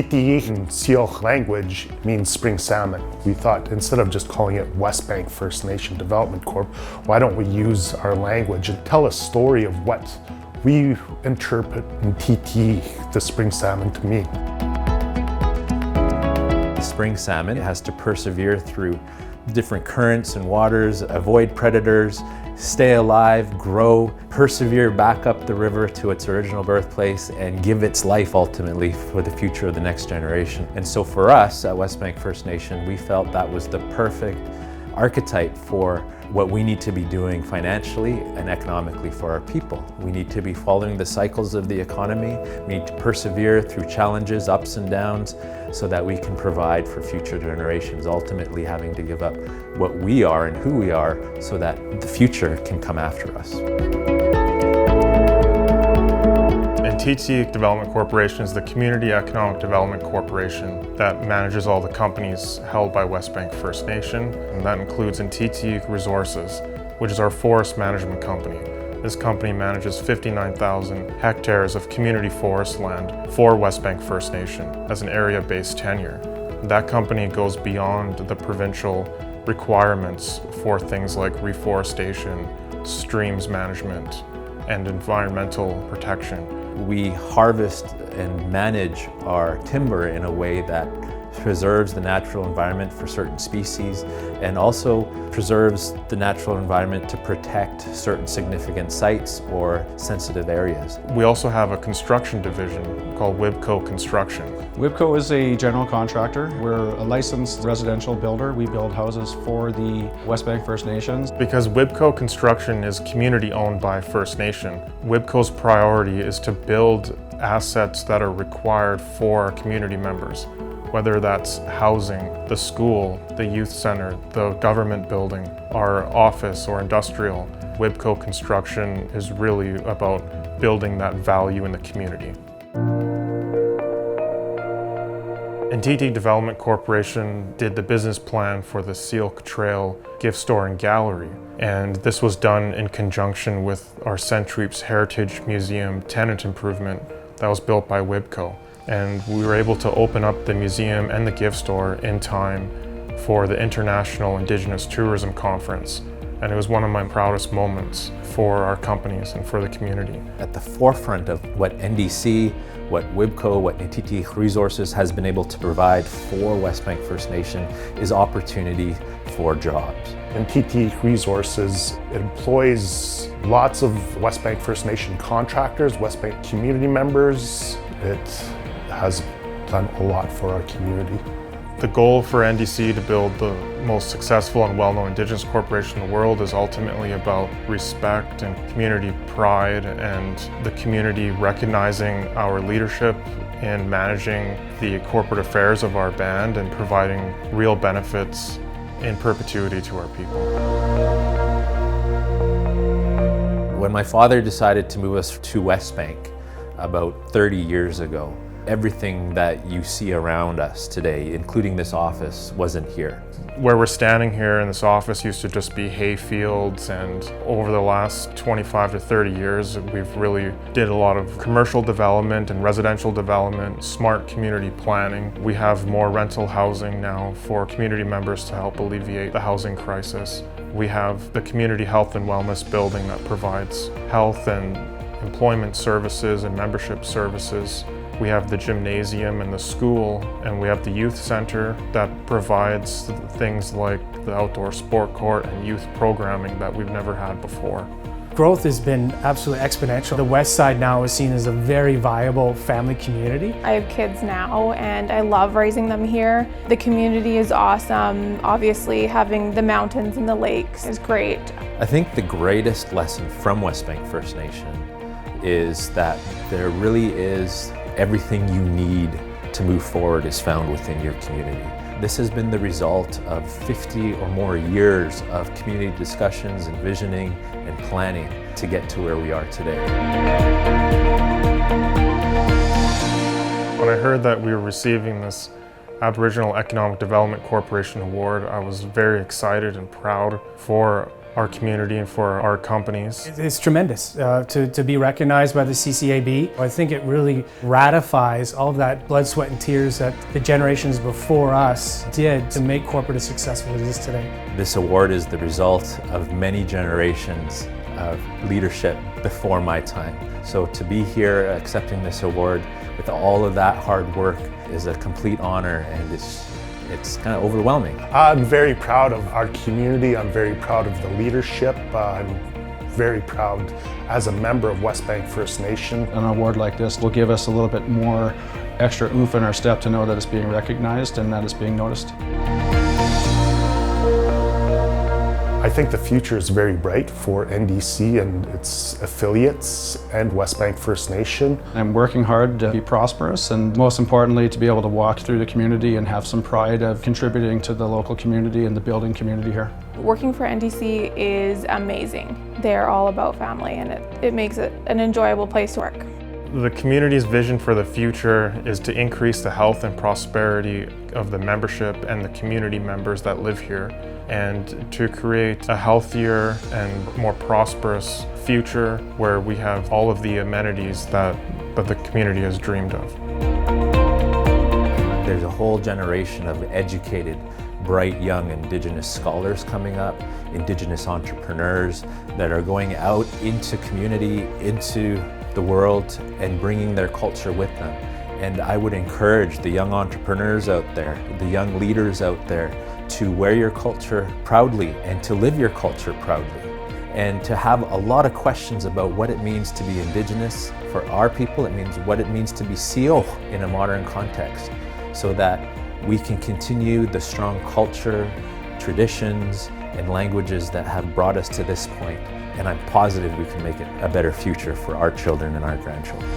Ntityix in Syilx language means spring salmon. We thought instead of just calling it West Bank First Nation Development Corp, why don't we use our language and tell a story of what we interpret Ntityix, the spring salmon, to mean. The spring salmon has to persevere through different currents and waters, avoid predators, stay alive, grow, persevere back up the river to its original birthplace, and give its life ultimately for the future of the next generation. And so for us at West Bank First Nation, we felt that was the perfect archetype for what we need to be doing financially and economically for our people. We need to be following the cycles of the economy. We need to persevere through challenges, ups and downs, so that we can provide for future generations, ultimately having to give up what we are and who we are so that the future can come after us. Ntityix Development Corporation is the Community Economic Development Corporation that manages all the companies held by West Bank First Nation, and that includes Ntityix Resources, which is our forest management company. This company manages 59,000 hectares of community forest land for West Bank First Nation as an area-based tenure. That company goes beyond the provincial requirements for things like reforestation, streams management, and environmental protection. We harvest and manage our timber in a way that preserves the natural environment for certain species and also preserves the natural environment to protect certain significant sites or sensitive areas. We also have a construction division called WIBCO Construction. WIBCO is a general contractor. We're a licensed residential builder. We build houses for the West Bank First Nations. Because WIBCO Construction is community owned by First Nation, WIBCO's priority is to build assets that are required for our community members. Whether that's housing, the school, the youth center, the government building, our office or industrial. WIBCO Construction is really about building that value in the community. Ntityix Development Corporation did the business plan for the Syilx Trail gift store and gallery, and this was done in conjunction with our Ntityix Heritage Museum tenant improvement that was built by WIBCO. And we were able to open up the museum and the gift store in time for the International Indigenous Tourism Conference. And it was one of my proudest moments for our companies and for the community. At the forefront of what NDC, what WIBCO, what Ntityix Resources has been able to provide for West Bank First Nation is opportunity for jobs. Ntityix Resources employs lots of West Bank First Nation contractors, West Bank community members. It has done a lot for our community. The goal for NDC to build the most successful and well-known Indigenous corporation in the world is ultimately about respect and community pride and the community recognizing our leadership in managing the corporate affairs of our band and providing real benefits in perpetuity to our people. When my father decided to move us to West Bank about 30 years ago, everything that you see around us today, including this office, wasn't here. Where we're standing here in this office used to just be hay fields, and over the last 25 to 30 years, we've really did a lot of commercial development and residential development, smart community planning. We have more rental housing now for community members to help alleviate the housing crisis. We have the community health and wellness building that provides health and employment services and membership services. We have the gymnasium and the school, and we have the youth center that provides things like the outdoor sport court and youth programming that we've never had before. Growth has been absolutely exponential. The West Side now is seen as a very viable family community. I have kids now and I love raising them here. The community is awesome. Obviously, having the mountains and the lakes is great. I think the greatest lesson from West Bank First Nation is that there really is everything you need to move forward is found within your community. This has been the result of 50 or more years of community discussions and visioning and planning to get to where we are today. When I heard that we were receiving this Aboriginal Economic Development Corporation Award, I was very excited and proud for our community and for our companies. It's tremendous to be recognized by the CCAB. I think it really ratifies all of that blood, sweat, and tears that the generations before us did to make corporate as successful as it is today. This award is the result of many generations of leadership before my time. So to be here accepting this award with all of that hard work is a complete honor, and it's kind of overwhelming. I'm very proud of our community. I'm very proud of the leadership. I'm very proud as a member of West Bank First Nation. An award like this will give us a little bit more extra oomph in our step to know that it's being recognized and that it's being noticed. I think the future is very bright for NDC and its affiliates and West Bank First Nation. I'm working hard to be prosperous, and most importantly to be able to walk through the community and have some pride of contributing to the local community and the building community here. Working for NDC is amazing. They're all about family, and it makes it an enjoyable place to work. The community's vision for the future is to increase the health and prosperity of the membership and the community members that live here, and to create a healthier and more prosperous future where we have all of the amenities that the community has dreamed of. There's a whole generation of educated, bright young Indigenous scholars coming up, Indigenous entrepreneurs that are going out into community, into the world, and bringing their culture with them. And I would encourage the young entrepreneurs out there, the young leaders out there, to wear your culture proudly and to live your culture proudly, and to have a lot of questions about what it means to be Indigenous. For our people, it means what it means to be Sio in a modern context, so that we can continue the strong culture, traditions, and languages that have brought us to this point. And I'm positive we can make it a better future for our children and our grandchildren.